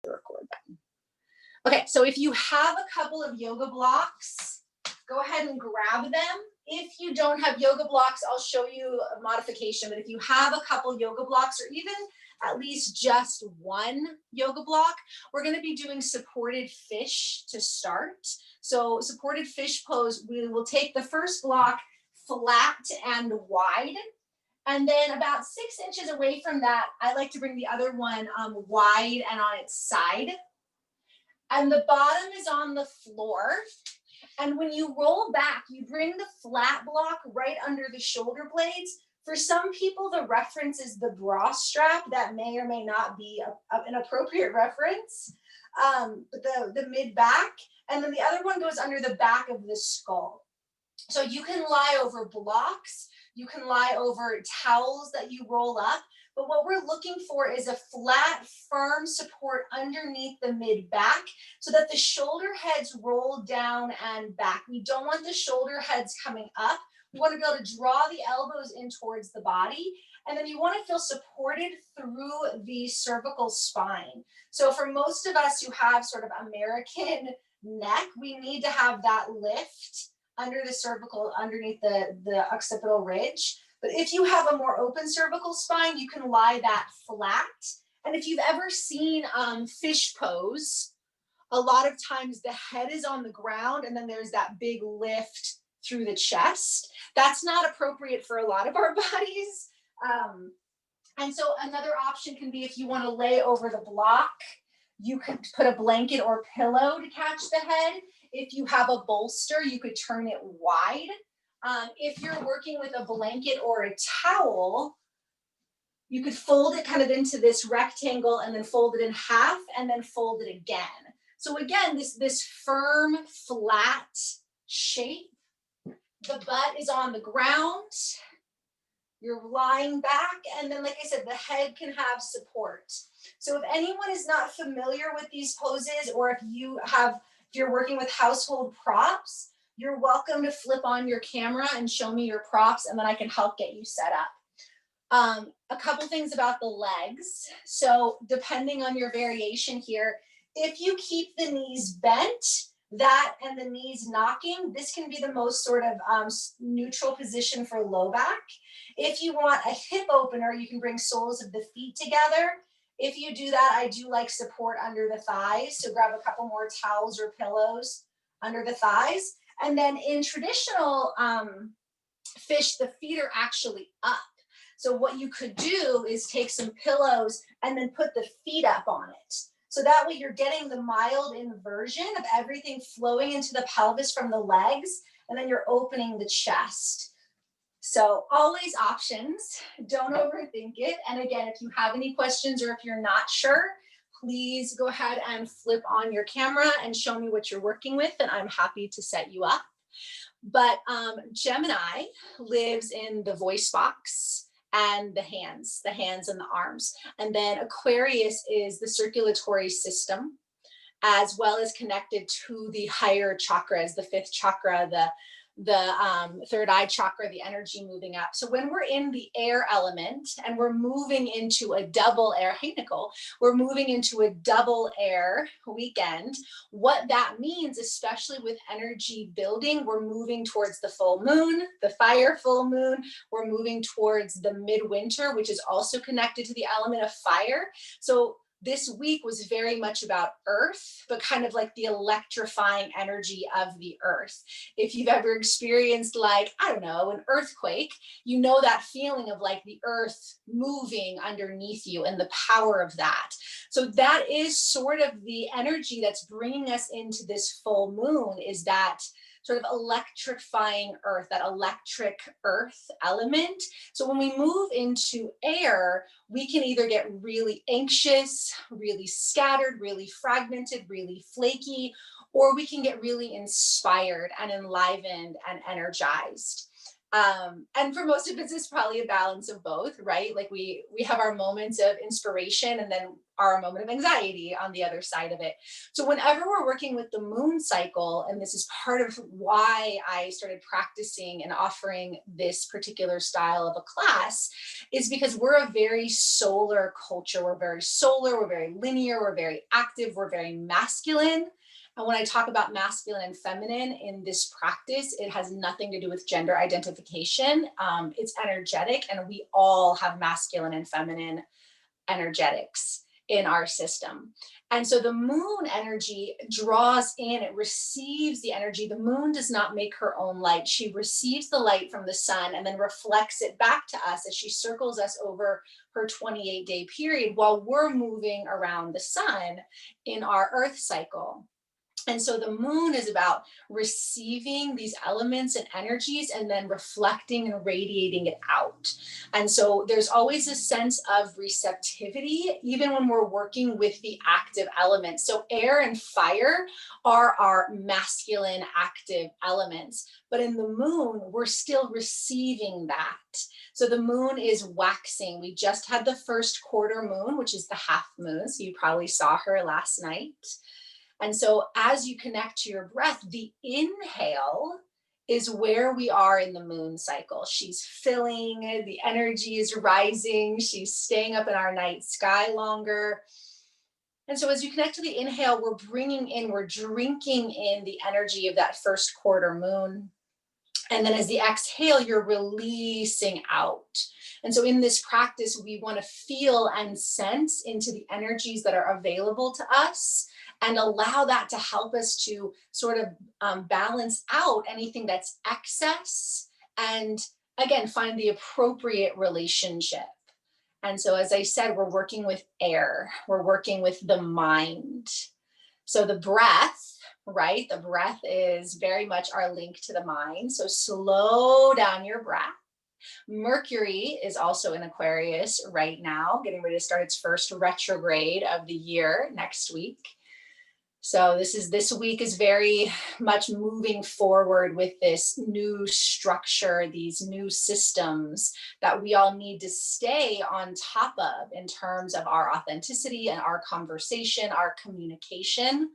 the record button. Okay, so if you have a couple of yoga blocks, go ahead and grab them. If you don't have yoga blocks, I'll show you a modification, but if you have a couple yoga blocks or even at least just one yoga block, we're going to be doing supported fish to start. So supported fish pose, we will take the first block flat and wide. And then about 6 inches away from that, I like to bring the other one wide and on its side. And the bottom is on the floor. And when you roll back, you bring the flat block right under the shoulder blades. For some people, the reference is the bra strap. That may or may not be an appropriate reference. But the mid back, and then the other one goes under the back of the skull. So you can lie over blocks, you can lie over towels that you roll up, but what we're looking for is a flat, firm support underneath the mid back so that the shoulder heads roll down and back. We don't want the shoulder heads coming up. We want to be able to draw the elbows in towards the body, and then you want to feel supported through the cervical spine. So for most of us who have sort of American neck, we need to have that lift under the cervical, underneath the occipital ridge. But if you have a more open cervical spine, you can lie that flat. And if you've ever seen fish pose, a lot of times the head is on the ground and then there's that big lift through the chest. That's not appropriate for a lot of our bodies. And so another option can be if you want to lay over the block, you could put a blanket or pillow to catch the head. If you have a bolster, you could turn it wide. If you're working with a blanket or a towel, you could fold it kind of into this rectangle and then fold it in half and then fold it again. So again, this firm, flat shape. The butt is on the ground. You're lying back, and then, like I said, the head can have support. So if anyone is not familiar with these poses, or if you're working with household props, you're welcome to flip on your camera and show me your props, and then I can help get you set up. A couple things about the legs. So depending on your variation here, if you keep the knees bent, that and the knees knocking, this can be the most sort of neutral position for low back. If you want a hip opener, you can bring soles of the feet together. If you do that, I do like support under the thighs. So grab a couple more towels or pillows under the thighs. And then in traditional fish, the feet are actually up. So what you could do is take some pillows and then put the feet up on it. So that way you're getting the mild inversion of everything flowing into the pelvis from the legs, and then you're opening the chest. So always options, don't overthink it. And again, if you have any questions or if you're not sure, please go ahead and flip on your camera and show me what you're working with, and I'm happy to set you up. But Gemini lives in the voice box and the hands and the arms. And then Aquarius is the circulatory system, as well as connected to the higher chakras, the fifth chakra, the third eye chakra, the energy moving up. So when we're in the air element and we're moving into a double air, hey Nicole, we're moving into a double air weekend. What that means, especially with energy building, we're moving towards the full moon, the fire full moon. We're moving towards the midwinter, which is also connected to the element of fire. So this week was very much about earth, but kind of like the electrifying energy of the earth. If you've ever experienced, like, I don't know, an earthquake, you know that feeling of like the earth moving underneath you and the power of that. So that is sort of the energy that's bringing us into this full moon, is that sort of electrifying earth, that electric earth element. So when we move into air, we can either get really anxious, really scattered, really fragmented, really flaky, or we can get really inspired and enlivened and energized. And for most of us, it's probably a balance of both, right? Like we have our moments of inspiration, and then are a moment of anxiety on the other side of it. So whenever we're working with the moon cycle, and this is part of why I started practicing and offering this particular style of a class, is because we're a very solar culture. We're very solar, we're very linear, we're very active, we're very masculine. And when I talk about masculine and feminine in this practice, it has nothing to do with gender identification. It's energetic, and we all have masculine and feminine energetics in our system. And so the moon energy draws in, it receives the energy. The moon does not make her own light. She receives the light from the sun and then reflects it back to us as she circles us over her 28-day period while we're moving around the sun in our earth cycle. And so the moon is about receiving these elements and energies and then reflecting and radiating it out. And so there's always a sense of receptivity, even when we're working with the active elements. So air and fire are our masculine active elements, but in the moon, we're still receiving that. So the moon is waxing. We just had the first quarter moon, which is the half moon. So you probably saw her last night. And so as you connect to your breath, the inhale is where we are in the moon cycle. She's filling, the energy is rising, she's staying up in our night sky longer. And so as you connect to the inhale, we're bringing in, we're drinking in the energy of that first quarter moon. And then as the exhale, you're releasing out. And so in this practice, we want to feel and sense into the energies that are available to us and allow that to help us to sort of balance out anything that's excess and, again, find the appropriate relationship. And so, as I said, we're working with air, we're working with the mind. So the breath, right? The breath is very much our link to the mind. So slow down your breath. Mercury is also in Aquarius right now, getting ready to start its first retrograde of the year next week. So this week is very much moving forward with this new structure, these new systems that we all need to stay on top of in terms of our authenticity and our conversation, our communication.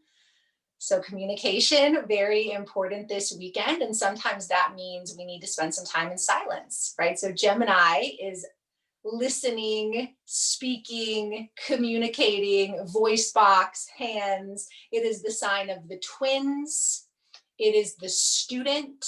So communication, very important this weekend. And sometimes that means we need to spend some time in silence, right? So Gemini is listening, speaking, communicating, voice box, hands. It is the sign of the twins. It is the student.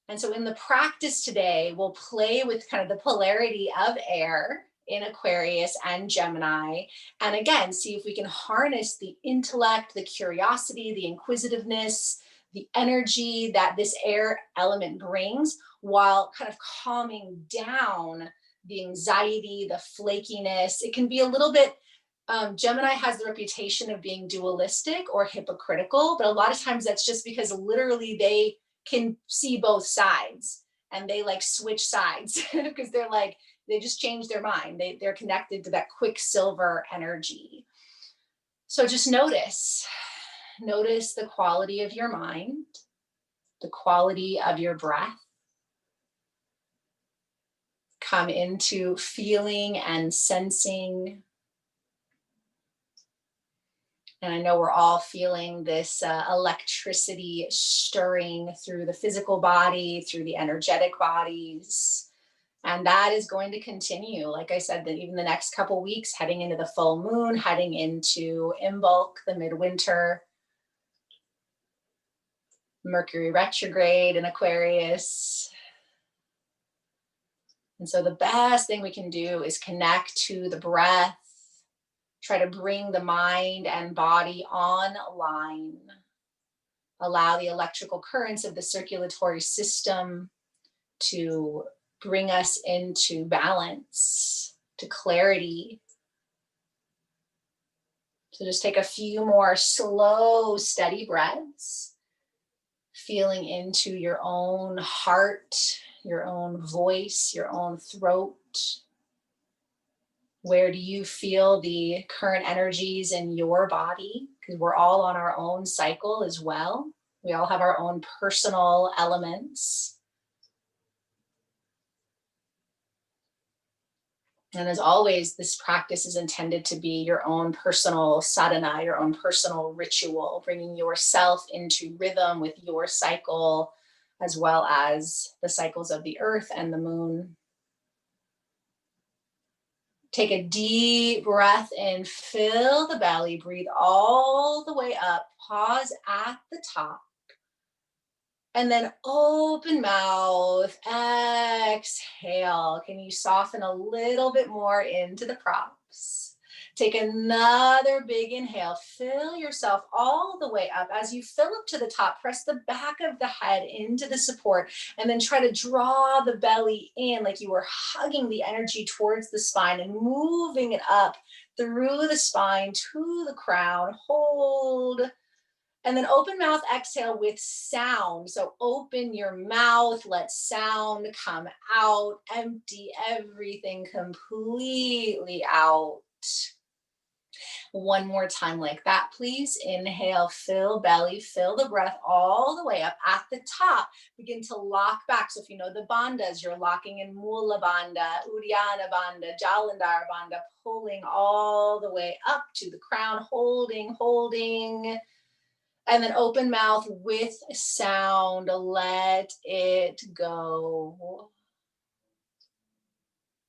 And so in the practice today, we'll play with kind of the polarity of air in Aquarius and Gemini. And again, see if we can harness the intellect, the curiosity, the inquisitiveness, the energy that this air element brings while kind of calming down the anxiety, the flakiness. It can be a little bit, Gemini has the reputation of being dualistic or hypocritical, but a lot of times that's just because literally they can see both sides and they like switch sides because they're like, they just change their mind. They're connected to that quicksilver energy. So just notice the quality of your mind, the quality of your breath. Come into feeling and sensing. And I know we're all feeling this electricity stirring through the physical body, through the energetic bodies. And that is going to continue. Like I said, that even the next couple weeks, heading into the full moon, heading into Imbolc, the midwinter, Mercury retrograde in Aquarius. And so the best thing we can do is connect to the breath, try to bring the mind and body online, allow the electrical currents of the circulatory system to bring us into balance, to clarity. So just take a few more slow, steady breaths, feeling into your own heart, your own voice, your own throat. Where do you feel the current energies in your body? Because we're all on our own cycle as well. We all have our own personal elements. And as always, this practice is intended to be your own personal sadhana, your own personal ritual, bringing yourself into rhythm with your cycle, as well as the cycles of the earth and the moon. Take a deep breath in, fill the belly, breathe all the way up, pause at the top. And then open mouth, exhale. Can you soften a little bit more into the props? Take another big inhale, fill yourself all the way up. As you fill up to the top, press the back of the head into the support, and then try to draw the belly in like you were hugging the energy towards the spine and moving it up through the spine to the crown. Hold. And then open mouth, exhale with sound. So open your mouth, let sound come out, empty everything completely out. One more time like that, please. Inhale, fill belly, fill the breath all the way up. At the top, begin to lock back. So if you know the bandhas, you're locking in Mula Bandha, Uddiyana Bandha, Jalandhar Bandha, pulling all the way up to the crown, holding. And then open mouth with sound, let it go.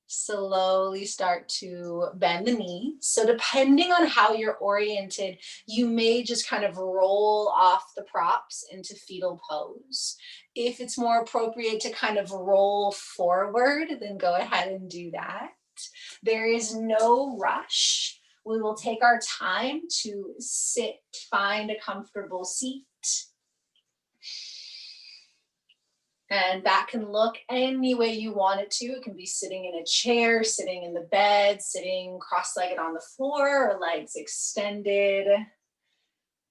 Slowly start to bend the knees. So depending on how you're oriented, you may just kind of roll off the props into fetal pose. If it's more appropriate to kind of roll forward, then go ahead and do that. There is no rush. We will take our time to sit, find a comfortable seat. And that can look any way you want it to. It can be sitting in a chair, sitting in the bed, sitting cross-legged on the floor, or legs extended.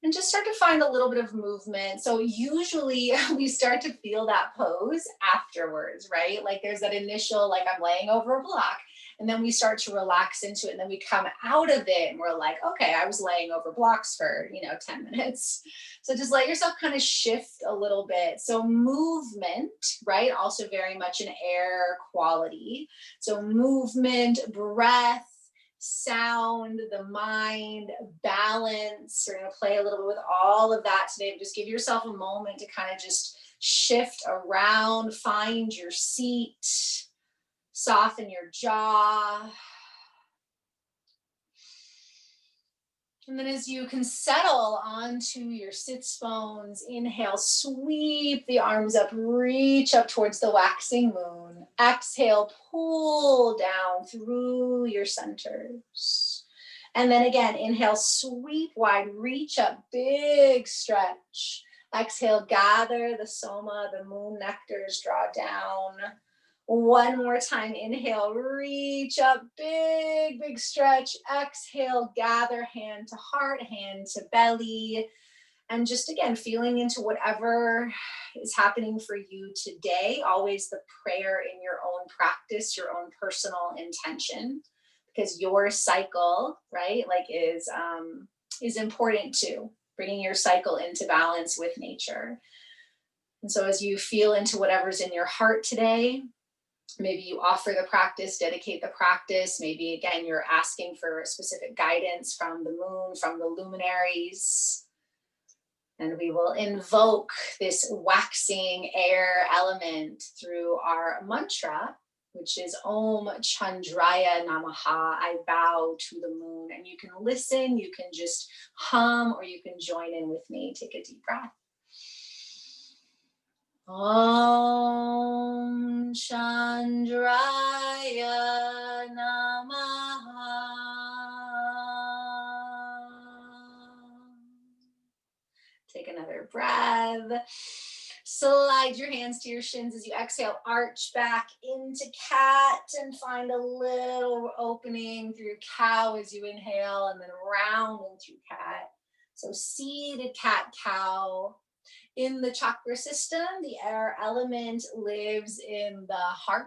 And just start to find a little bit of movement. So usually we start to feel that pose afterwards, right? Like there's that initial, like I'm laying over a block, and then we start to relax into it, and then we come out of it and we're like, okay, I was laying over blocks for 10 minutes. So just let yourself kind of shift a little bit. So movement, right? Also very much an air quality. So movement, breath, sound, the mind, balance. We're going to play a little bit with all of that today. But just give yourself a moment to kind of just shift around, find your seat, soften your jaw. And then as you can settle onto your sits bones, inhale, sweep the arms up, reach up towards the waxing moon. Exhale, pull down through your centers. And then again, inhale, sweep wide, reach up, big stretch. Exhale, gather the soma, the moon nectars, draw down. One more time, inhale, reach up, big stretch. Exhale, gather hand to heart, hand to belly. And just again, feeling into whatever is happening for you today. Always the prayer in your own practice, your own personal intention, because your cycle, right, like is important too. Bringing your cycle into balance with nature. And so as you feel into whatever's in your heart today, maybe you offer the practice, dedicate the practice. Maybe again, you're asking for specific guidance from the moon, from the luminaries. And we will invoke this waxing air element through our mantra, which is Om Chandraya Namaha. I bow to the moon. And you can listen, you can just hum, or you can join in with me. Take a deep breath. Om Chandraya Namaha. Take another breath. Slide your hands to your shins as you exhale. Arch back into cat and find a little opening through cow as you inhale, and then round into cat. So seated cat cow. In the chakra system, the air element lives in the heart,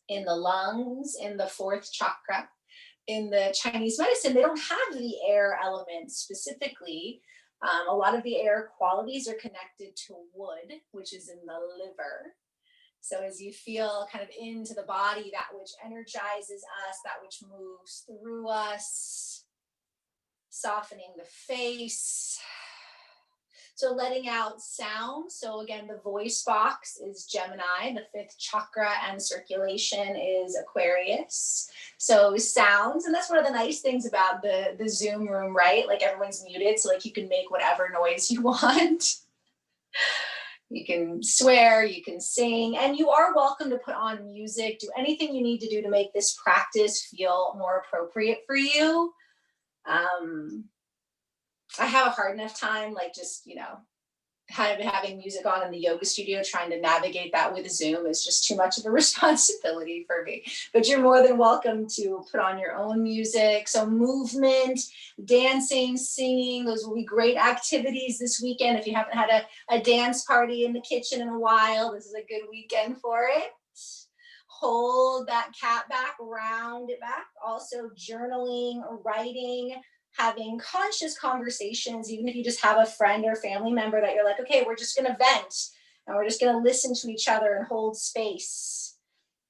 in the lungs, in the fourth chakra. In the Chinese medicine, they don't have the air element specifically. A lot of the air qualities are connected to wood, which is in the liver. So as you feel kind of into the body, that which energizes us, that which moves through us, softening the face. So letting out sound. So again, the voice box is Gemini, the fifth chakra, and circulation is Aquarius. So sounds, and that's one of the nice things about the Zoom room, right? Like everyone's muted, so like you can make whatever noise you want. You can swear, you can sing, and you are welcome to put on music, do anything you need to do to make this practice feel more appropriate for you. I have a hard enough time, like just, kind of having music on in the yoga studio, trying to navigate that with Zoom is just too much of a responsibility for me. But you're more than welcome to put on your own music. So movement, dancing, singing, those will be great activities this weekend. If you haven't had a dance party in the kitchen in a while, this is a good weekend for it. Hold that cat back, round it back. Also journaling, writing, having conscious conversations, even if you just have a friend or family member that you're like, okay, we're just going to vent and we're just going to listen to each other and hold space.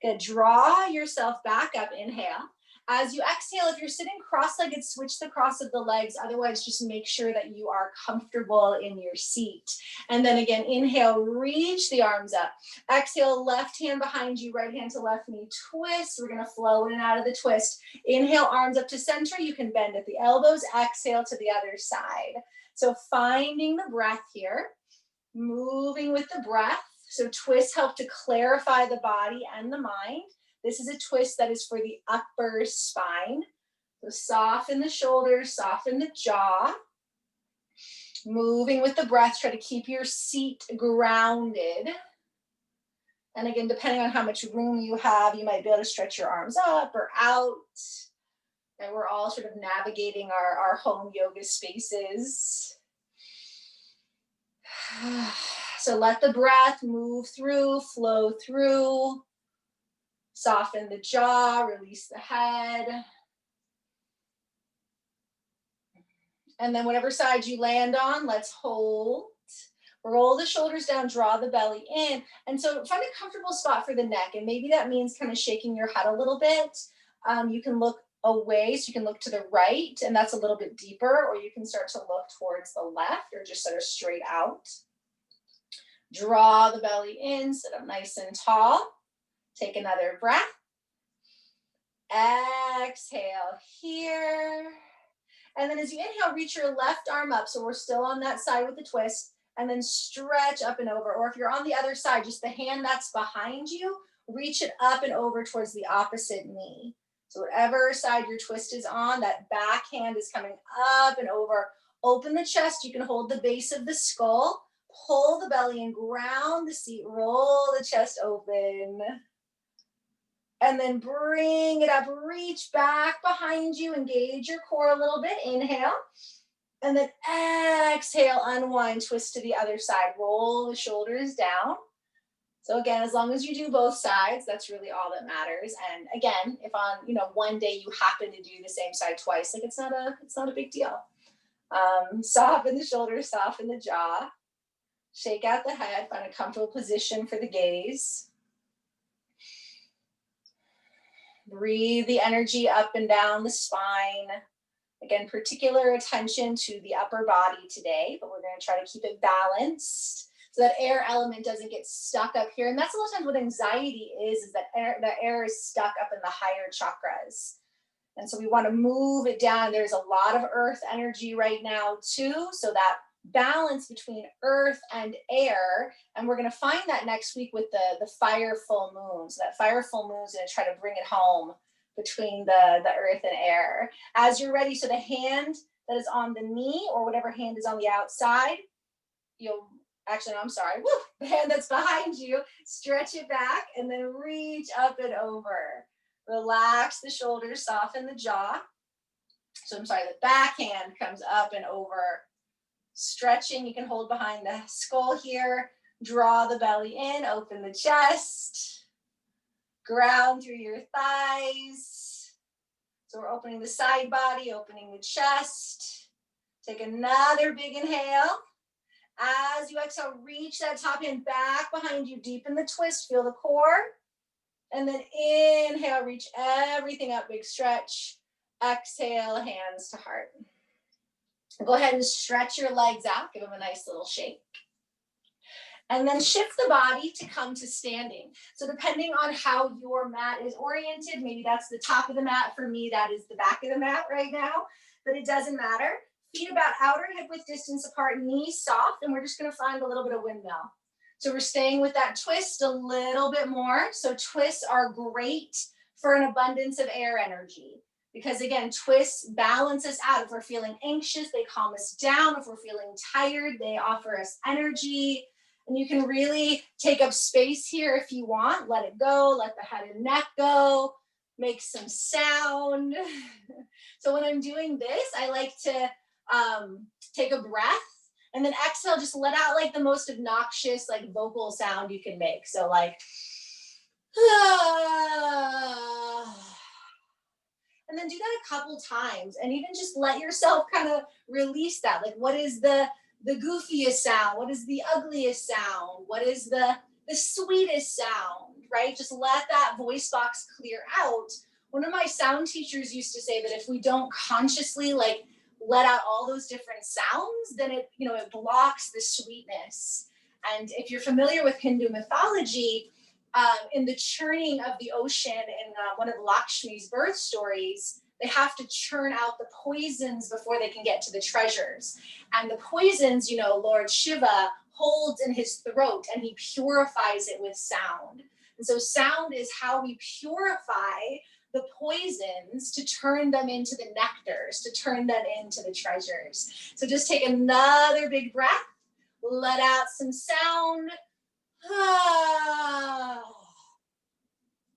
Good. Draw yourself back up. Inhale. As you exhale, if you're sitting cross-legged, switch the cross of the legs. Otherwise, just make sure that you are comfortable in your seat. And then again, inhale, reach the arms up. Exhale, left hand behind you, right hand to left knee, twist. We're going to flow in and out of the twist. Inhale, arms up to center. You can bend at the elbows. Exhale to the other side. So finding the breath here, moving with the breath. So twists help to clarify the body and the mind. This is a twist that is for the upper spine. So soften the shoulders, soften the jaw. Moving with the breath, try to keep your seat grounded. And again, depending on how much room you have, you might be able to stretch your arms up or out. And we're all sort of navigating our home yoga spaces. So let the breath move through, flow through. Soften the jaw, release the head. And then whatever side you land on, let's hold. Roll the shoulders down, draw the belly in. And so find a comfortable spot for the neck. And maybe that means kind of shaking your head a little bit. You can look away, so you can look to the right, and that's a little bit deeper, or you can start to look towards the left or just sort of straight out. Draw the belly in, sit up nice and tall. Take another breath. Exhale here. And then as you inhale, reach your left arm up. So we're still on that side with the twist. And then stretch up and over. Or if you're on the other side, just the hand that's behind you, reach it up and over towards the opposite knee. So whatever side your twist is on, that back hand is coming up and over. Open the chest. You can hold the base of the skull. Pull the belly and ground the seat. Roll the chest open. And then bring it up, reach back behind you, engage your core a little bit, inhale. And then exhale, unwind, twist to the other side, roll the shoulders down. So again, as long as you do both sides, that's really all that matters. And again, if on one day you happen to do the same side twice, like it's not a big deal. Soften the shoulders, soften the jaw, shake out the head, find a comfortable position for the gaze. Breathe the energy up and down the spine. Again, particular attention to the upper body today, but we're going to try to keep it balanced so that air element doesn't get stuck up here. And that's a lot of times what anxiety is that the air is stuck up in the higher chakras. And so we want to move it down. There's a lot of earth energy right now too. So that balance between earth and air, and we're going to find that next week with the fire full moon. So that fire full moon is going to try to bring it home between the earth and air. As you're ready, so the hand that is on the knee or whatever hand is on the outside, the hand that's behind you, stretch it back and then reach up and over. Relax the shoulders, soften the jaw. The back hand comes up and over. Stretching, you can hold behind the skull here. Draw the belly in, open the chest. Ground through your thighs. So we're opening the side body, opening the chest. Take another big inhale. As you exhale, reach that top hand back behind you, deepen the twist, feel the core. And then inhale, reach everything up, big stretch. Exhale, hands to heart. Go ahead and stretch your legs out, give them a nice little shake. And then shift the body to come to standing. So depending on how your mat is oriented, maybe that's the top of the mat. For me, that is the back of the mat right now, but it doesn't matter. Feet about outer hip width distance apart, knees soft, and we're just gonna find a little bit of windmill. So we're staying with that twist a little bit more. So twists are great for an abundance of air energy. Because again, twists balance us out. If we're feeling anxious, they calm us down. If we're feeling tired, they offer us energy. And you can really take up space here if you want. Let it go, let the head and neck go, make some sound. So when I'm doing this, I like to take a breath and then exhale, just let out like the most obnoxious like vocal sound you can make. So like, and then do that a couple times and even just let yourself kind of release that. Like what is the goofiest sound? What is the ugliest sound? What is the sweetest sound, right? Just let that voice box clear out. One of my sound teachers used to say that if we don't consciously like let out all those different sounds, then it, you know, it blocks the sweetness. And if you're familiar with Hindu mythology, in the churning of the ocean in one of Lakshmi's birth stories, they have to churn out the poisons before they can get to the treasures. And the poisons, you know, Lord Shiva holds in his throat and he purifies it with sound. And so sound is how we purify the poisons to turn them into the nectars, to turn them into the treasures. So just take another big breath, let out some sound.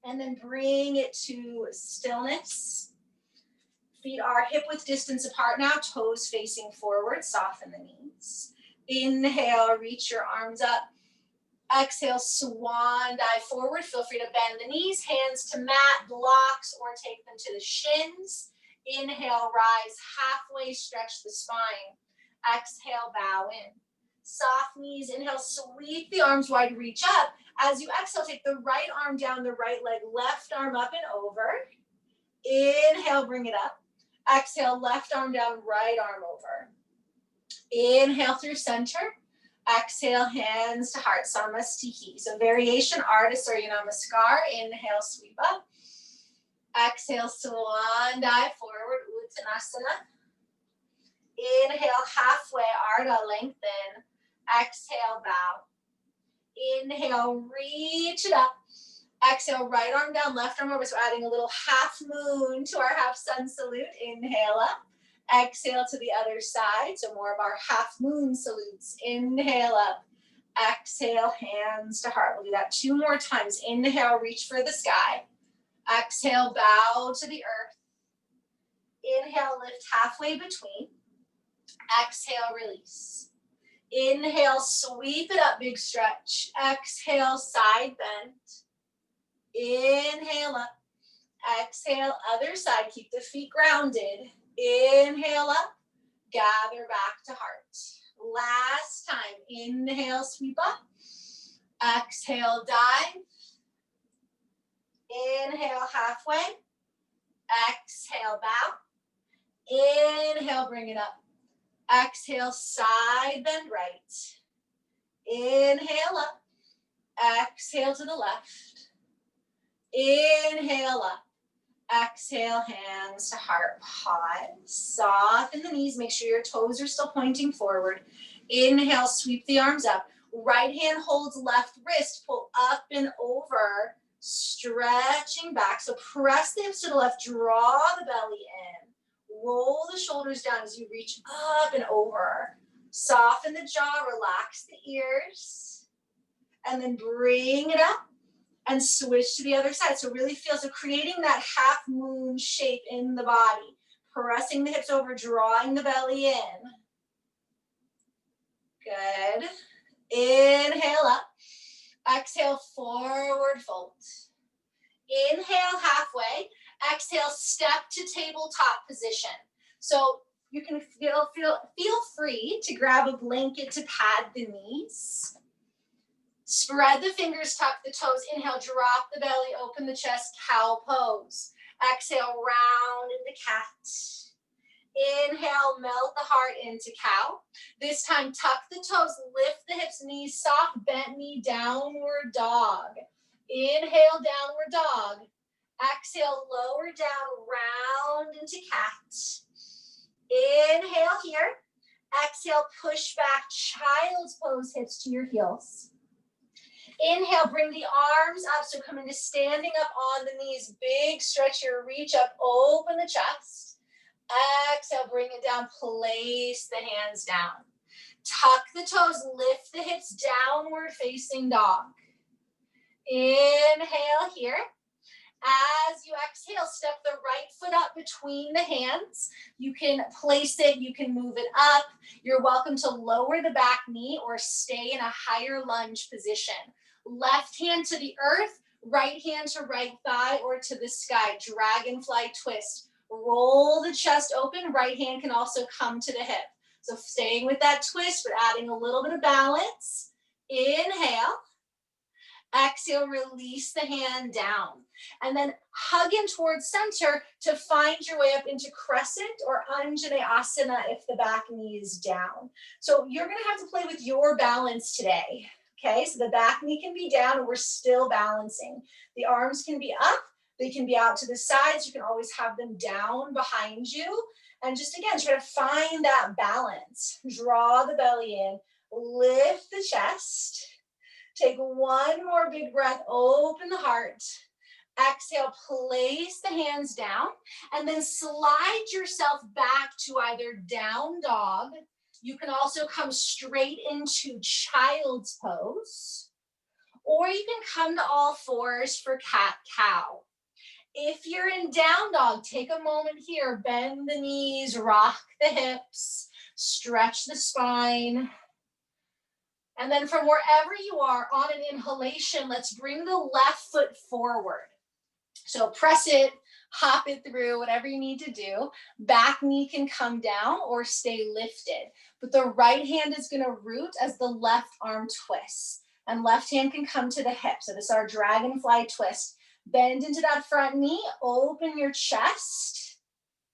And then bring it to stillness. Feet are hip width distance apart now, toes facing forward, soften the knees. Inhale, reach your arms up. Exhale, swan dive forward. Feel free to bend the knees, hands to mat, blocks, or take them to the shins. Inhale, rise halfway, stretch the spine. Exhale, bow in. Soft knees, inhale, sweep the arms wide, reach up. As you exhale, take the right arm down, the right leg, left arm up and over. Inhale, bring it up. Exhale, left arm down, right arm over. Inhale through center. Exhale, hands to heart, Samastiki. So variation, Ardha Surya Namaskar. Inhale, sweep up. Exhale, swan dive forward, Uttanasana. Inhale, halfway, Ardha, lengthen. Exhale, bow. Inhale, reach it up. Exhale, right arm down, left arm over. So adding a little half moon to our half sun salute. Inhale up. Exhale to the other side. So more of our half moon salutes. Inhale up. Exhale, hands to heart. We'll do that 2 more times. Inhale, reach for the sky. Exhale, bow to the earth. Inhale, lift halfway between. Exhale, release. Inhale, sweep it up, big stretch. Exhale, side bend. Inhale up. Exhale, other side. Keep the feet grounded. Inhale up. Gather back to heart. Last time. Inhale, sweep up. Exhale, dive. Inhale, halfway. Exhale, bow. Inhale, bring it up. Exhale, side bend right. Inhale up. Exhale to the left. Inhale up. Exhale, hands to heart. Pause. Soften the knees. Make sure your toes are still pointing forward. Inhale, sweep the arms up. Right hand holds left wrist. Pull up and over. Stretching back. So press the hips to the left. Draw the belly in. Roll the shoulders down as you reach up and over. Soften the jaw. Relax the ears. And then bring it up. And switch to the other side. So really feel, so creating that half moon shape in the body. Pressing the hips over, drawing the belly in. Good. Inhale up. Exhale, forward fold. Inhale, halfway. Exhale, step to tabletop position. So You can feel free to grab a blanket to pad the knees. Spread the fingers, tuck the toes. Inhale, drop the belly, open the chest, cow pose. Exhale, round into cat. Inhale, melt the heart into cow. This time, tuck the toes, lift the hips, knees soft, bent knee, downward dog. Inhale, downward dog. Exhale, lower down, round into cat. Inhale here. Exhale, push back, child's pose, hips to your heels. Inhale, bring the arms up, so come into standing up on the knees. Big stretch here, reach up, open the chest. Exhale, bring it down, place the hands down. Tuck the toes, lift the hips, downward facing dog. Inhale here. As you exhale, step the right foot up between the hands. You can place it, you can move it up. You're welcome to lower the back knee or stay in a higher lunge position. Left hand to the earth, right hand to right thigh or to the sky. Dragonfly twist. Roll the chest open. Right hand can also come to the hip. So staying with that twist, but adding a little bit of balance. Inhale. Exhale, release the hand down. And then hug in towards center to find your way up into crescent or Anjaneyasana if the back knee is down. So you're going to have to play with your balance today. Okay, so the back knee can be down and we're still balancing. The arms can be up, they can be out to the sides. You can always have them down behind you. And just again, try to find that balance. Draw the belly in, lift the chest. Take one more big breath, open the heart. Exhale, place the hands down, and then slide yourself back to either down dog. You can also come straight into child's pose, or you can come to all fours for cat-cow. If you're in down dog, take a moment here, bend the knees, rock the hips, stretch the spine. And then from wherever you are on an inhalation, let's bring the left foot forward. So press it, hop it through, whatever you need to do. Back knee can come down or stay lifted. But the right hand is going to root as the left arm twists. And left hand can come to the hip. So this is our dragonfly twist. Bend into that front knee, open your chest,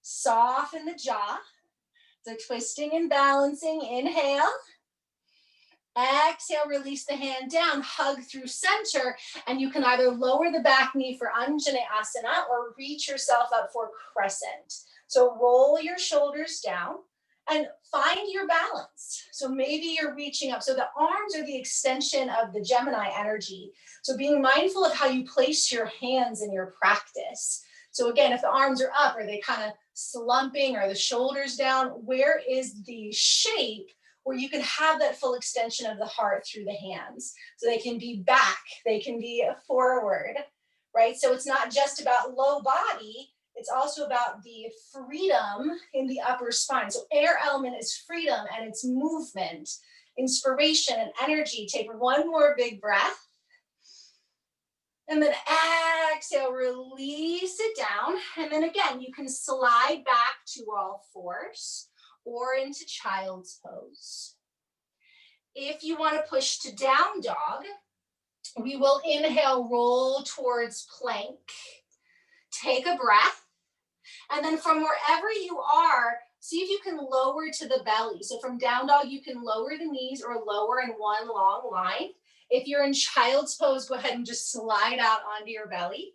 soften the jaw. So twisting and balancing, inhale. Exhale, release the hand down, hug through center, and you can either lower the back knee for Anjaneyasana or reach yourself up for crescent. So roll your shoulders down and find your balance. So maybe you're reaching up. So the arms are the extension of the Gemini energy. So being mindful of how you place your hands in your practice. So again, if the arms are up, are they kind of slumping or the shoulders down? Where is the shape where you can have that full extension of the heart through the hands? So they can be back, they can be forward, right? So it's not just about low body, it's also about the freedom in the upper spine. So air element is freedom and it's movement, inspiration and energy. Take one more big breath. And then exhale, release it down. And then again, you can slide back to all fours or into child's pose. If you want to push to down dog, we will inhale, roll towards plank. Take a breath. And then from wherever you are, see if you can lower to the belly. So from down dog, you can lower the knees or lower in one long line. If you're in child's pose, go ahead and just slide out onto your belly.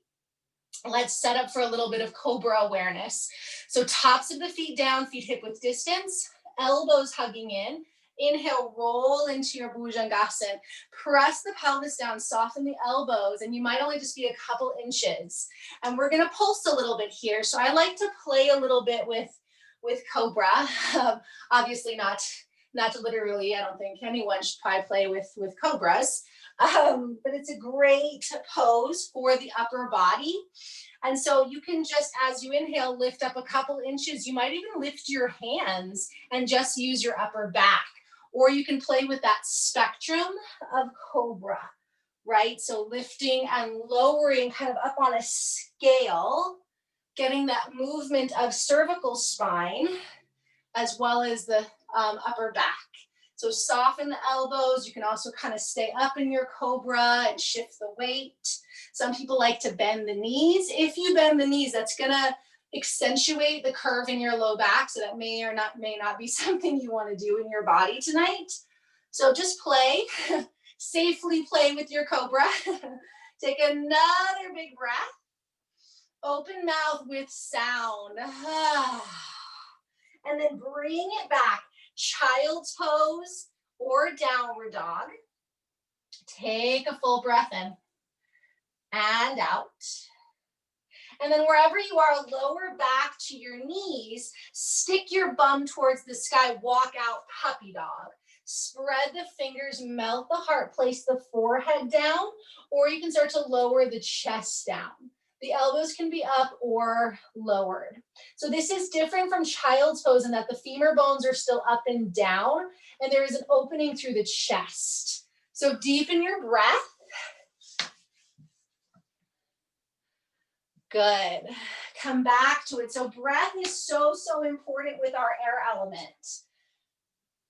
Let's set up for a little bit of cobra awareness. So tops of the feet down, feet hip width distance, elbows hugging in. Inhale, roll into your Bhujangasana. Press the pelvis down, soften the elbows, and you might only just be a couple inches. And we're gonna pulse a little bit here. So I like to play a little bit with cobra. Obviously not literally, I don't think anyone should probably play with cobras. But it's a great pose for the upper body. And so you can just, as you inhale, lift up a couple inches. You might even lift your hands and just use your upper back. Or you can play with that spectrum of cobra, right? So lifting and lowering kind of up on a scale, getting that movement of cervical spine as well as the upper back. So soften the elbows. You can also kind of stay up in your cobra and shift the weight. Some people like to bend the knees. If you bend the knees, that's gonna accentuate the curve in your low back. So that may not be something you want to do in your body tonight. So just play, safely play with your cobra. Take another big breath. Open mouth with sound. And then bring it back. Child's pose or downward dog. Take a full breath in and out. And then wherever you are, lower back to your knees, stick your bum towards the sky, walk out puppy dog. Spread the fingers, melt the heart, place the forehead down, or you can start to lower the chest down. The elbows can be up or lowered. So this is different from child's pose in that the femur bones are still up and down, and there is an opening through the chest. So deepen your breath. Good. Come back to it. So breath is so important with our air element.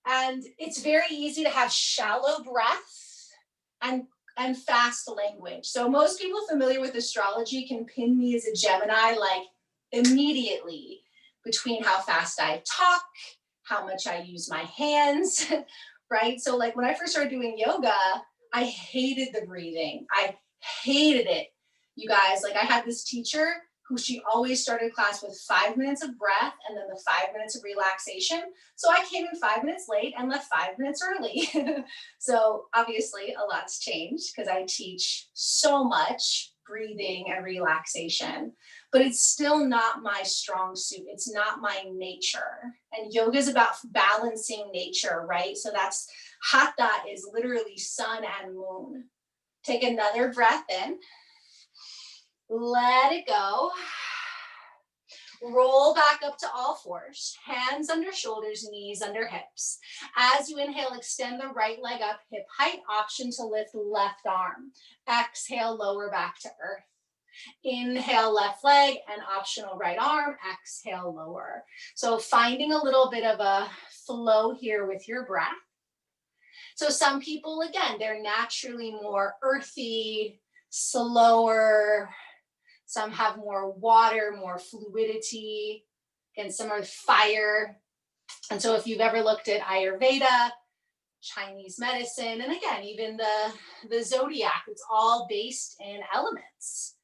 And it's very easy to have shallow breath and fast language. So most people familiar with astrology can pin me as a Gemini like immediately between how fast I talk, how much I use my hands, right? So like when I first started doing yoga, I hated the breathing. I hated it. You guys, like I had this teacher who she always started class with 5 minutes of breath and then the 5 minutes of relaxation. So I came in 5 minutes late and left 5 minutes early. So obviously a lot's changed because I teach so much breathing and relaxation, but it's still not my strong suit. It's not my nature. And yoga is about balancing nature, right? So that's hatha is literally sun and moon. Take another breath in. Let it go. Roll back up to all fours, hands under shoulders, knees under hips. As you inhale, extend the right leg up, hip height, option to lift left arm. Exhale, lower back to earth. Inhale, left leg, and optional right arm. Exhale, lower. So finding a little bit of a flow here with your breath. So some people, again, they're naturally more earthy, slower. Some have more water, more fluidity, and some are fire. And so if you've ever looked at Ayurveda, Chinese medicine, and again, even the zodiac, it's all based in elements.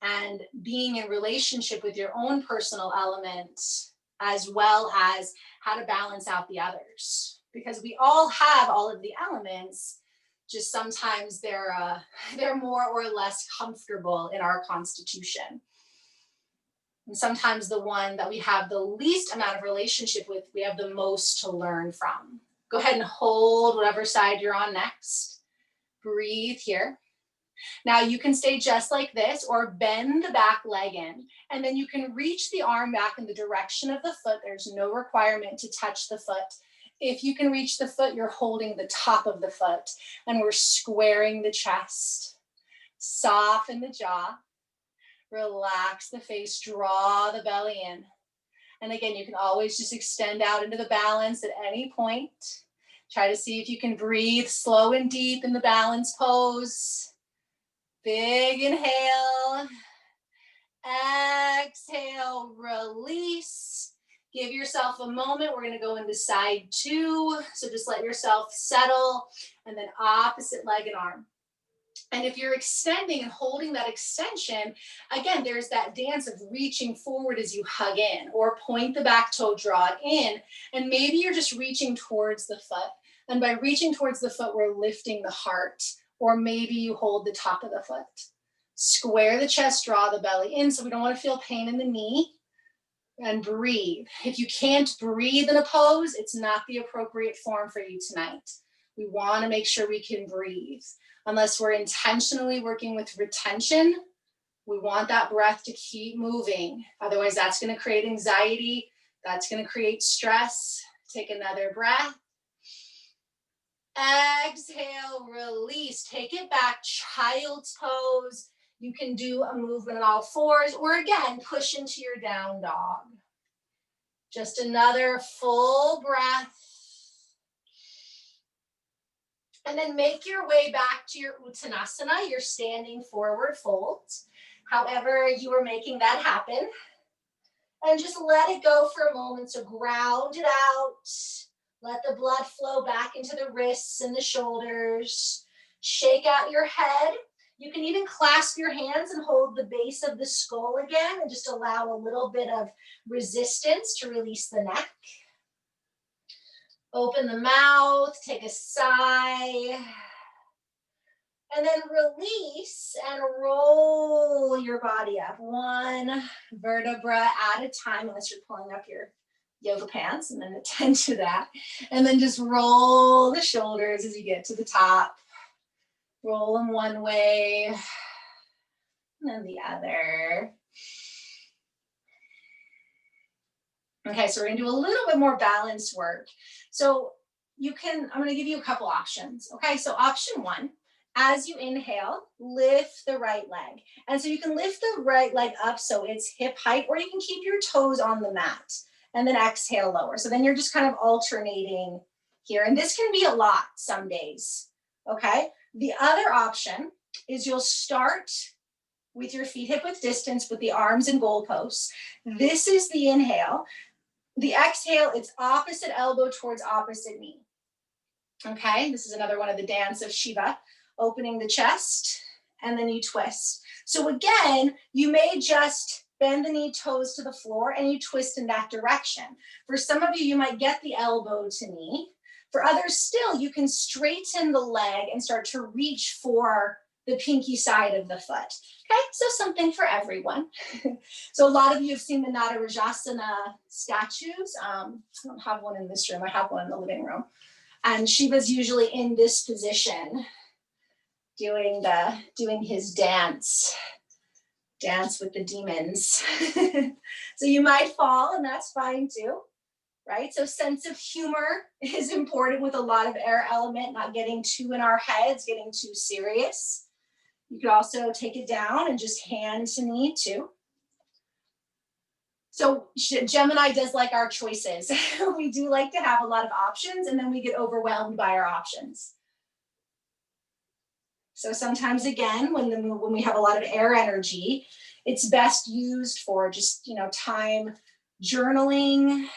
And being in relationship with your own personal element, as well as how to balance out the others. Because we all have all of the elements, just sometimes they're more or less comfortable in our constitution. And sometimes the one that we have the least amount of relationship with, we have the most to learn from. Go ahead and hold whatever side you're on next. Breathe here. Now you can stay just like this or bend the back leg in, and then you can reach the arm back in the direction of the foot. There's no requirement to touch the foot. If you can reach the foot, you're holding the top of the foot, and we're squaring the chest. Soften the jaw, relax the face, draw the belly in. And again, you can always just extend out into the balance at any point. Try to see if you can breathe slow and deep in the balance pose. Big inhale, exhale, release. Give yourself a moment. We're gonna go into side two. So just let yourself settle, and then opposite leg and arm. And if you're extending and holding that extension, again, there's that dance of reaching forward as you hug in, or point the back toe, draw it in. And maybe you're just reaching towards the foot. And by reaching towards the foot, we're lifting the heart. Or maybe you hold the top of the foot. Square the chest, draw the belly in, so we don't want to feel pain in the knee. And breathe. If you can't breathe in a pose, it's not the appropriate form for you tonight. We want to make sure we can breathe. Unless we're intentionally working with retention, we want that breath to keep moving. Otherwise, that's going to create anxiety. That's going to create stress. Take another breath. Exhale, release. Take it back, child's pose. You can do a movement on all fours, or again, push into your down dog. Just another full breath. And then make your way back to your Uttanasana, your standing forward fold. However you are making that happen. And just let it go for a moment. So ground it out. Let the blood flow back into the wrists and the shoulders. Shake out your head. You can even clasp your hands and hold the base of the skull again and just allow a little bit of resistance to release the neck. Open the mouth, take a sigh. And then release and roll your body up. One vertebra at a time, unless you're pulling up your yoga pants, and then attend to that. And then just roll the shoulders as you get to the top. Roll them one way, and then the other. Okay, so we're gonna do a little bit more balanced work. So I'm gonna give you a couple options. Okay, so option one, as you inhale, lift the right leg. And so you can lift the right leg up so it's hip height, or you can keep your toes on the mat and then exhale lower. So then you're just kind of alternating here. And this can be a lot some days, okay? The other option is you'll start with your feet hip width distance with the arms and goalposts. This is the inhale. The exhale, it's opposite elbow towards opposite knee. Okay, this is another one of the dance of Shiva, opening the chest, and then you twist. So again, you may just bend the knee, toes to the floor, and you twist in that direction. For some of you, you might get the elbow to knee. For others still, you can straighten the leg and start to reach for the pinky side of the foot. Okay, so something for everyone. So a lot of you have seen the Natarajasana statues. I don't have one in this room, I have one in the living room. And Shiva's usually in this position, doing his dance with the demons. So you might fall, and that's fine too. Right? So sense of humor is important with a lot of air element, not getting too in our heads, getting too serious. You could also take it down and just hand to knee too. So Gemini does like our choices. We do like to have a lot of options, and then we get overwhelmed by our options. So sometimes again, when we have a lot of air energy, it's best used for just, time journaling,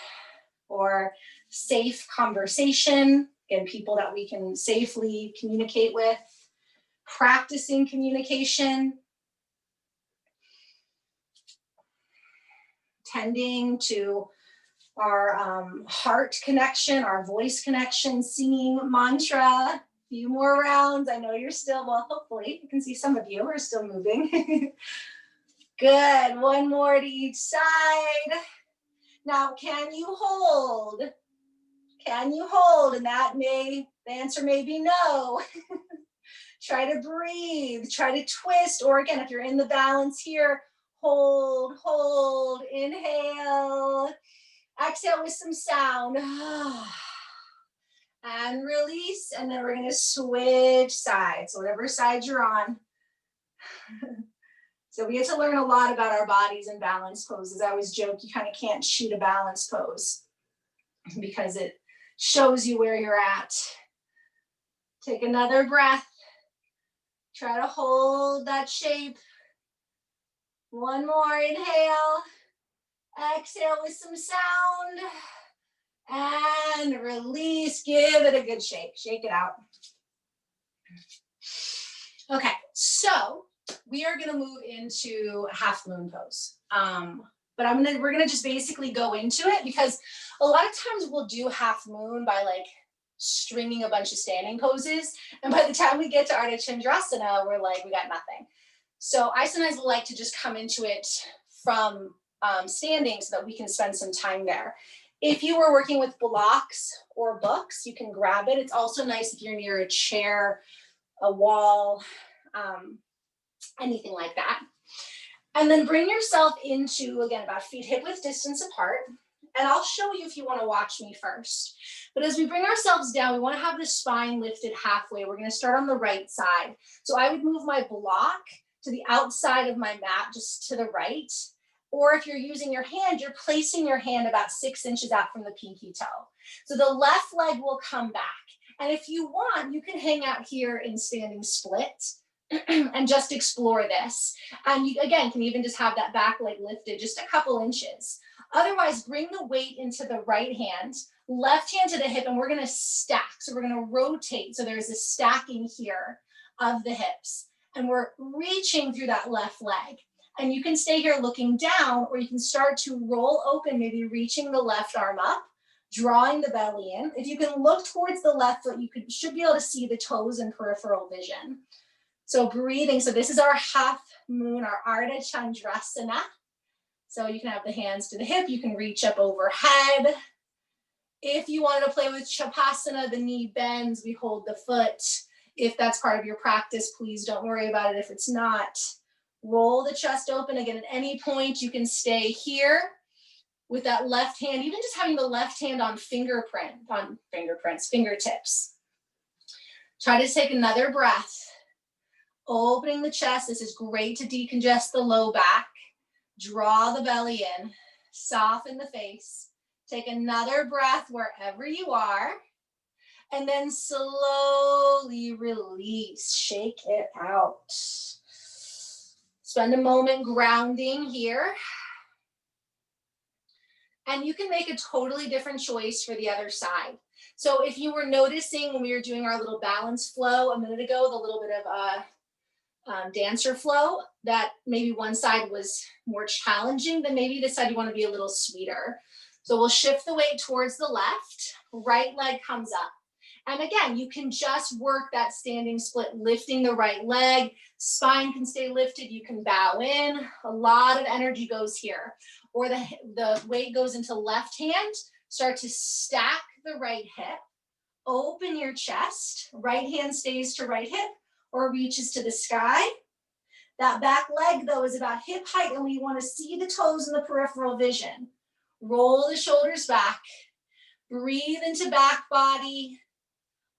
or safe conversation, again, people that we can safely communicate with, practicing communication, tending to our heart connection, our voice connection, singing mantra, a few more rounds. I know you're still, well, hopefully, you can see some of you are still moving. Good, one more to each side. Now, can you hold? Can you hold? And the answer may be no. Try to breathe, try to twist, or again, if you're in the balance here, hold, inhale, exhale with some sound. And release, and then we're gonna switch sides, whatever side you're on. So we get to learn a lot about our bodies in balance poses. I always joke, you kind of can't shoot a balance pose because it shows you where you're at. Take another breath. Try to hold that shape. One more inhale. Exhale with some sound. And release. Give it a good shake. Shake it out. Okay, so we are going to move into half moon pose. But we're going to just basically go into it, because a lot of times we'll do half moon by like stringing a bunch of standing poses. And by the time we get to Ardha Chandrasana, we're like, we got nothing. So I sometimes like to just come into it from standing so that we can spend some time there. If you were working with blocks or books, you can grab it. It's also nice if you're near a chair, a wall, anything like that. And then bring yourself into, again, about feet hip width distance apart. And I'll show you if you want to watch me first. But as we bring ourselves down, we want to have the spine lifted halfway. We're going to start on the right side. So I would move my block to the outside of my mat, just to the right. Or if you're using your hand, you're placing your hand about 6 inches out from the pinky toe. So the left leg will come back. And if you want, you can hang out here in standing split and just explore this. And you, again, can even just have that back leg lifted just a couple inches. Otherwise, bring the weight into the right hand, left hand to the hip, and we're going to stack. So we're going to rotate. So there's a stacking here of the hips. And we're reaching through that left leg. And you can stay here looking down, or you can start to roll open, maybe reaching the left arm up, drawing the belly in. If you can look towards the left foot, you should be able to see the toes and peripheral vision. So breathing. So this is our half moon, our Ardha Chandrasana. So you can have the hands to the hip. You can reach up overhead. If you wanted to play with Shavasana, the knee bends, we hold the foot. If that's part of your practice, please don't worry about it if it's not. Roll the chest open. Again, at any point, you can stay here with that left hand, even just having the left hand on fingertips. Try to take another breath. Opening the chest. This is great to decongest the low back. Draw the belly in. Soften the face. Take another breath wherever you are. And then slowly release. Shake it out. Spend a moment grounding here. And you can make a totally different choice for the other side. So if you were noticing when we were doing our little balance flow a minute ago, the little bit of dancer flow, that maybe one side was more challenging, then maybe this side you want to be a little sweeter. So we'll shift the weight towards the left, right leg comes up. And again, you can just work that standing split, lifting the right leg, spine can stay lifted, you can bow in, a lot of energy goes here. Or the weight goes into left hand, start to stack the right hip, open your chest, right hand stays to right hip or reaches to the sky. That back leg though is about hip height and we want to see the toes and the peripheral vision. Roll the shoulders back, breathe into back body,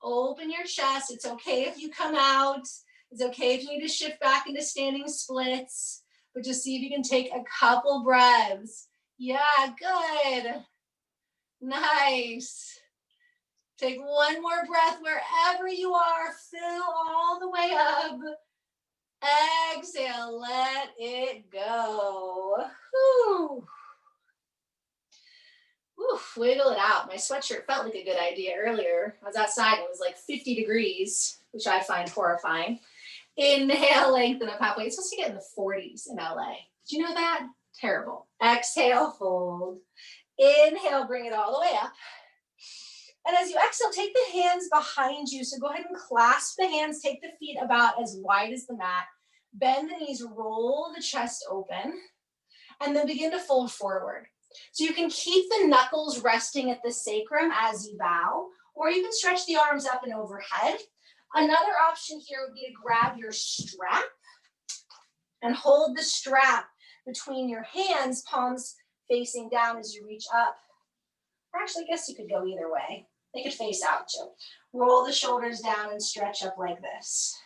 open your chest. It's okay if you come out. It's okay if you need to shift back into standing splits, but just see if you can take a couple breaths. Yeah, good. Nice. Take one more breath wherever you are. Fill all the way up. Exhale, let it go. Whew. Oof, wiggle it out. My sweatshirt felt like a good idea earlier. I was outside, it was like 50 degrees, which I find horrifying. Inhale, lengthen up halfway. It's supposed to get in the 40s in LA. Did you know that? Terrible. Exhale, fold. Inhale, bring it all the way up. And as you exhale, take the hands behind you. So go ahead and clasp the hands, take the feet about as wide as the mat. Bend the knees, roll the chest open, and then begin to fold forward. So you can keep the knuckles resting at the sacrum as you bow, or you can stretch the arms up and overhead. Another option here would be to grab your strap and hold the strap between your hands, palms facing down as you reach up. Or actually, I guess you could go either way. They could face out too. Roll the shoulders down and stretch up like this.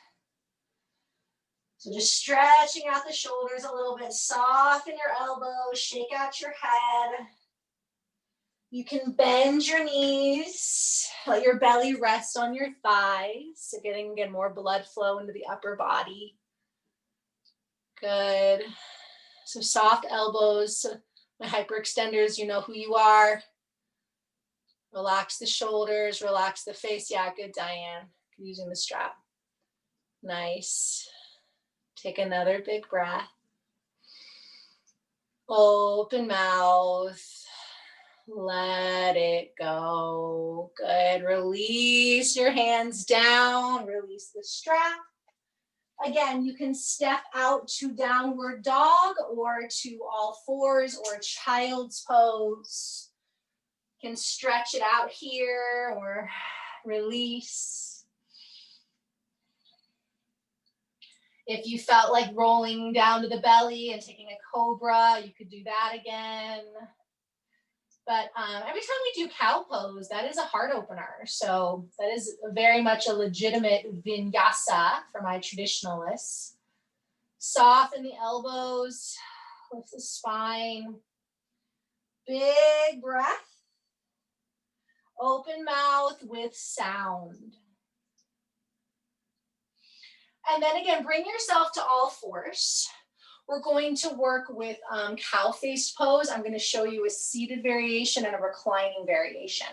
So just stretching out the shoulders a little bit, soften your elbows, shake out your head. You can bend your knees, let your belly rest on your thighs, so getting more blood flow into the upper body. Good. So soft elbows, my hyperextenders, you know who you are. Relax the shoulders, relax the face. Yeah, good, Diane, using the strap. Nice. Take another big breath. Open mouth. Let it go. Good. Release your hands down. Release the strap. Again, you can step out to downward dog or to all fours or child's pose. You can stretch it out here or release. If you felt like rolling down to the belly and taking a cobra, you could do that again. But every time we do cow pose, that is a heart opener. So that is very much a legitimate vinyasa for my traditionalists. Soften the elbows, Lift the spine. Big breath. Open mouth with sound. And then again, bring yourself to all fours. We're going to work with cow-faced pose. I'm going to show you a seated variation and a reclining variation.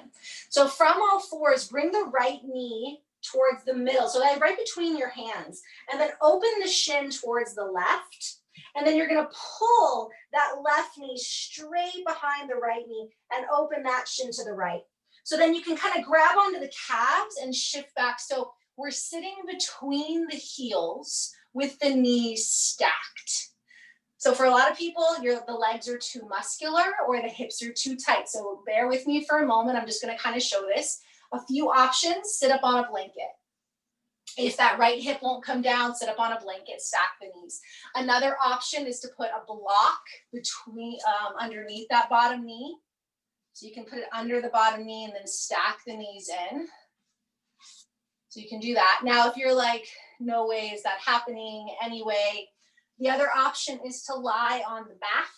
So from all fours, bring the right knee towards the middle, so that right between your hands, and then open the shin towards the left. And then you're going to pull that left knee straight behind the right knee and open that shin to the right. So then you can kind of grab onto the calves and shift back. So we're sitting between the heels with the knees stacked. So for a lot of people, the legs are too muscular or the hips are too tight. So bear with me for a moment. I'm just going to kind of show this. A few options: sit up on a blanket. If that right hip won't come down, sit up on a blanket, stack the knees. Another option is to put a block between underneath that bottom knee. So you can put it under the bottom knee and then stack the knees in. So you can do that. Now, if you're like, no way is that happening anyway, the other option is to lie on the back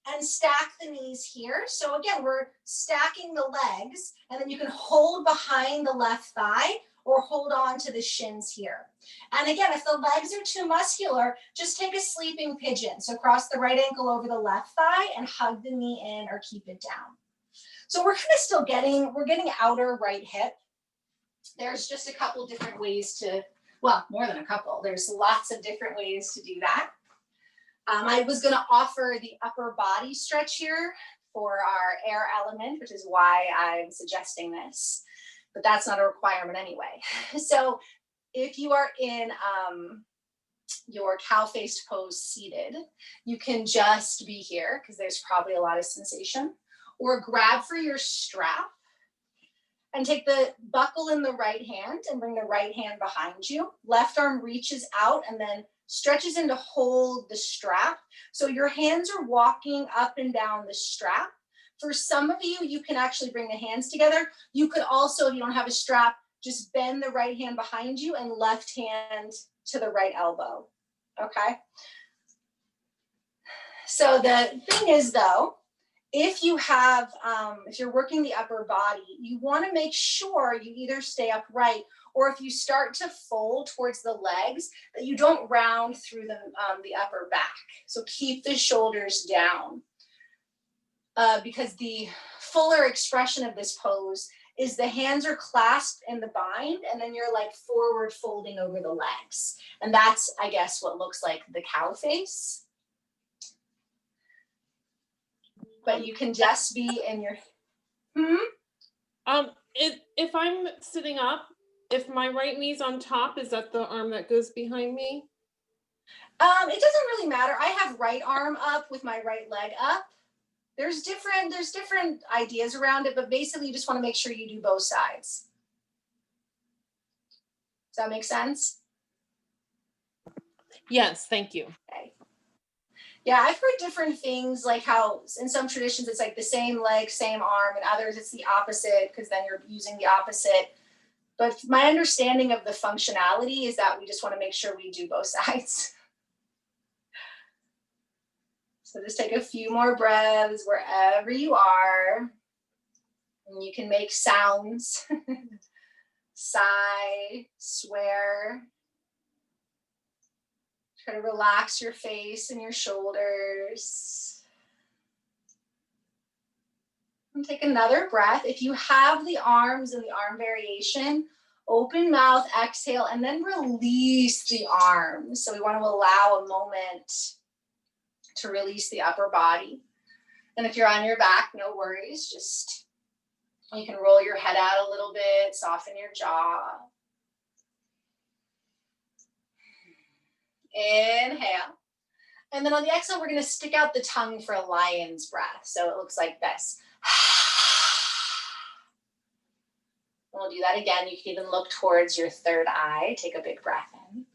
and stack the knees here. So again, we're stacking the legs, and then you can hold behind the left thigh or hold on to the shins here. And again, if the legs are too muscular, just take a sleeping pigeon. So cross the right ankle over the left thigh and hug the knee in or keep it down. So we're kind of still we're getting outer right hip. There's just a couple different ways to, well, more than a couple. There's lots of different ways to do that. I was going to offer the upper body stretch here for our air element, which is why I'm suggesting this, but that's not a requirement anyway. So if you are in your cow-faced pose seated, you can just be here because there's probably a lot of sensation, or grab for your strap and take the buckle in the right hand and bring the right hand behind you. Left arm reaches out and then stretches in to hold the strap. So your hands are walking up and down the strap. For some of you, you can actually bring the hands together. You could also, if you don't have a strap, just bend the right hand behind you and left hand to the right elbow, okay? So the thing is though, if you have, if you're working the upper body, you want to make sure you either stay upright, or if you start to fold towards the legs, that you don't round through the upper back. So keep the shoulders down, because the fuller expression of this pose is the hands are clasped in the bind, and then you're like forward folding over the legs. And that's, I guess, what looks like the cow face. But you can just be in your, If I'm sitting up, if my right knee's on top, is that the arm that goes behind me? It doesn't really matter. I have right arm up with my right leg up. There's different ideas around it, but basically you just want to make sure you do both sides. Does that make sense? Yes, thank you. Okay. Yeah, I've heard different things, like how in some traditions it's like the same leg, same arm, and others it's the opposite because then you're using the opposite. But my understanding of the functionality is that we just want to make sure we do both sides. So just take a few more breaths wherever you are. And you can make sounds. Sigh, swear. Try to relax your face and your shoulders. And take another breath. If you have the arms and the arm variation, open mouth, exhale, and then release the arms. So we want to allow a moment to release the upper body. And if you're on your back, no worries. Just, you can roll your head out a little bit, soften your jaw. Inhale. And then on the exhale, we're going to stick out the tongue for a lion's breath. So it looks like this. We'll do that again. You can even look towards your third eye. Take a big breath in.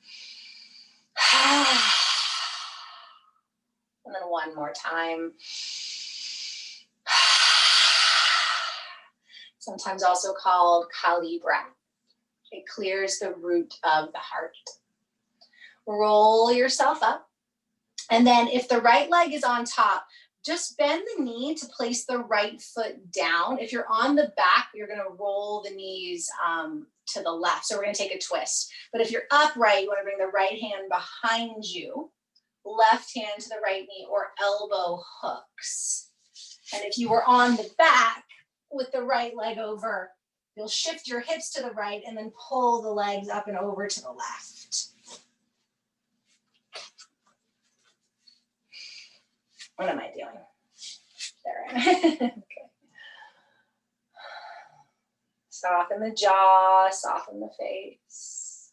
And then one more time. Sometimes also called Kali breath. It clears the root of the heart. Roll yourself up. And then if the right leg is on top, just bend the knee to place the right foot down. If you're on the back, you're gonna roll the knees to the left. So we're gonna take a twist. But if you're upright, you wanna bring the right hand behind you, left hand to the right knee, or elbow hooks. And if you were on the back with the right leg over, you'll shift your hips to the right and then pull the legs up and over to the left. What am I doing? There I am. Okay. Soften the jaw, soften the face.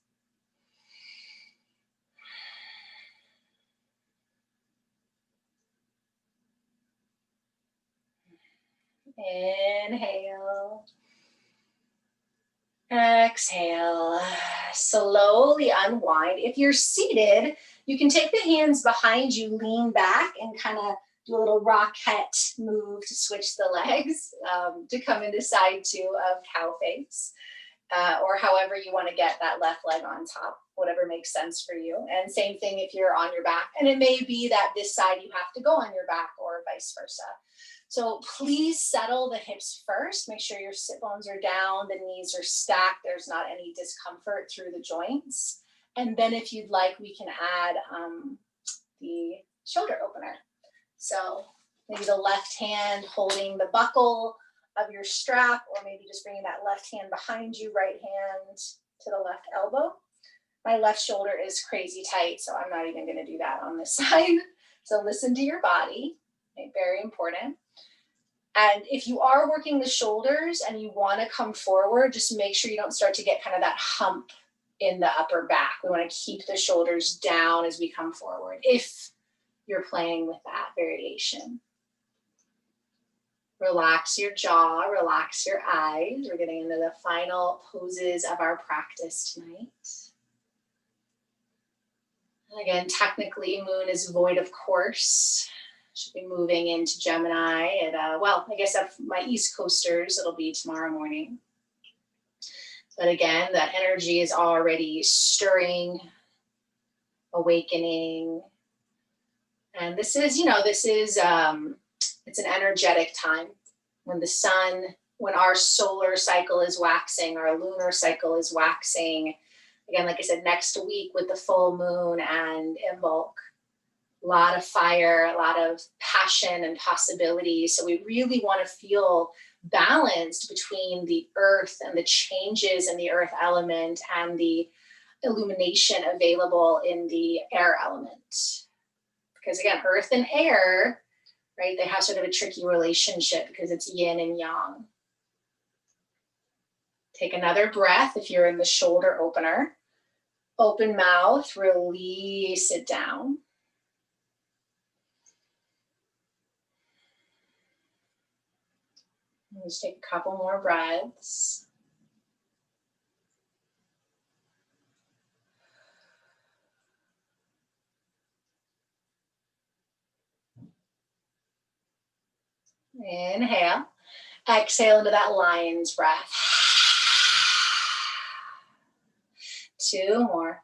Inhale. Exhale. Slowly unwind. If you're seated, you can take the hands behind you, lean back, and kind of do a little rocket move to switch the legs to come into side two of cow face, or however you want to get that left leg on top, whatever makes sense for you. And same thing if you're on your back. And it may be that this side you have to go on your back or vice versa. So please settle the hips first. Make sure your sit bones are down, the knees are stacked. There's not any discomfort through the joints. And then if you'd like, we can add the shoulder opener. So maybe the left hand holding the buckle of your strap, or maybe just bringing that left hand behind you, right hand to the left elbow. My left shoulder is crazy tight, so I'm not even going to do that on this side. So listen to your body, okay, very important. And if you are working the shoulders and you want to come forward, just make sure you don't start to get kind of that hump in the upper back. We want to keep the shoulders down as we come forward, if you're playing with that variation. Relax your jaw, relax your eyes. We're getting into the final poses of our practice tonight. And again, technically, moon is void of course. Should be moving into Gemini at, well, I guess of my East Coasters, it'll be tomorrow morning. But again, that energy is already stirring, awakening. And this is, it's an energetic time when the sun, when our solar cycle is waxing, our lunar cycle is waxing. Again, like I said, next week with the full moon and Imbolc. A lot of fire, a lot of passion and possibility. So we really want to feel balanced between the earth and the changes in the earth element and the illumination available in the air element. Because again, earth and air, right, they have sort of a tricky relationship because it's yin and yang. Take another breath if you're in the shoulder opener. Open mouth, release it down. Just take a couple more breaths. Inhale. Exhale into that lion's breath. 2 more.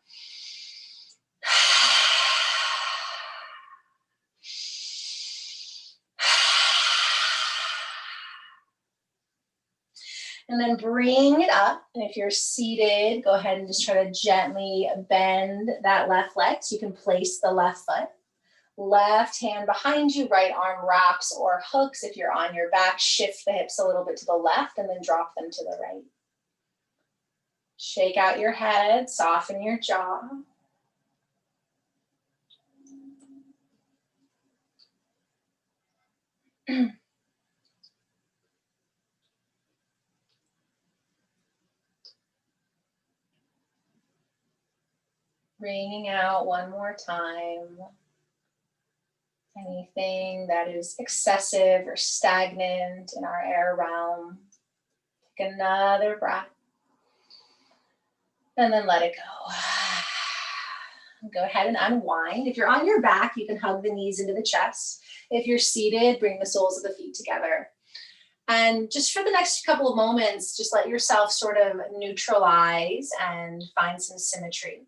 And then bring it up. And if you're seated, go ahead and just try to gently bend that left leg so you can place the left foot. Left hand behind you, right arm wraps or hooks. If you're on your back, shift the hips a little bit to the left and then drop them to the right. Shake out your head, soften your jaw. Bringing out one more time. Anything that is excessive or stagnant in our air realm. Take another breath. And then let it go. Go ahead and unwind. If you're on your back, you can hug the knees into the chest. If you're seated, bring the soles of the feet together. And just for the next couple of moments, just let yourself sort of neutralize and find some symmetry.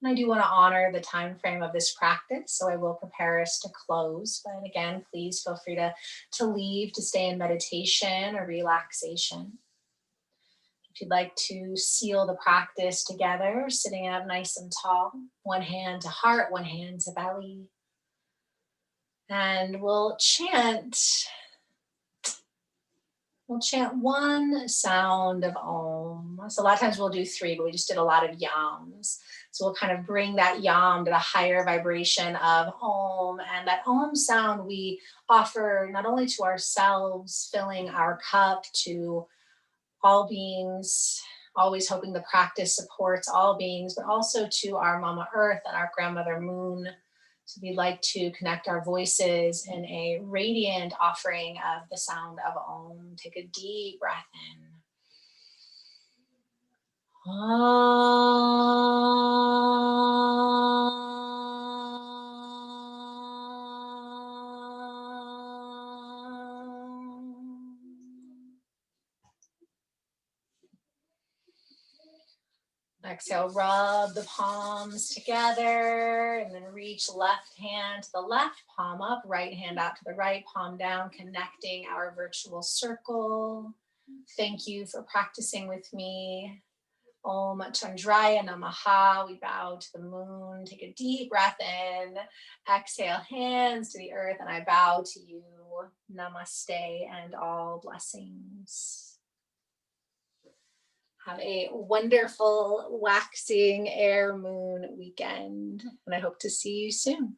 And I do want to honor the time frame of this practice, so I will prepare us to close. But again, please feel free to leave, to stay in meditation or relaxation. If you'd like to seal the practice together, sitting up nice and tall, one hand to heart, one hand to belly. And we'll chant one sound of Om. So a lot of times we'll do 3, but we just did a lot of yams. So we'll kind of bring that yam to the higher vibration of Om. And that Om sound we offer not only to ourselves, filling our cup, to all beings, always hoping the practice supports all beings, but also to our Mama Earth and our Grandmother Moon. So we'd like to connect our voices in a radiant offering of the sound of Om. Take a deep breath in. Exhale, rub the palms together and then reach left hand to the left, palm up, right hand out to the right, palm down, connecting our virtual circle. Thank you for practicing with me. Om Chandraya Namaha. We bow to the moon. Take a deep breath in. Exhale, hands to the earth, and I bow to you. Namaste and all blessings. Have a wonderful waxing air moon weekend, and I hope to see you soon.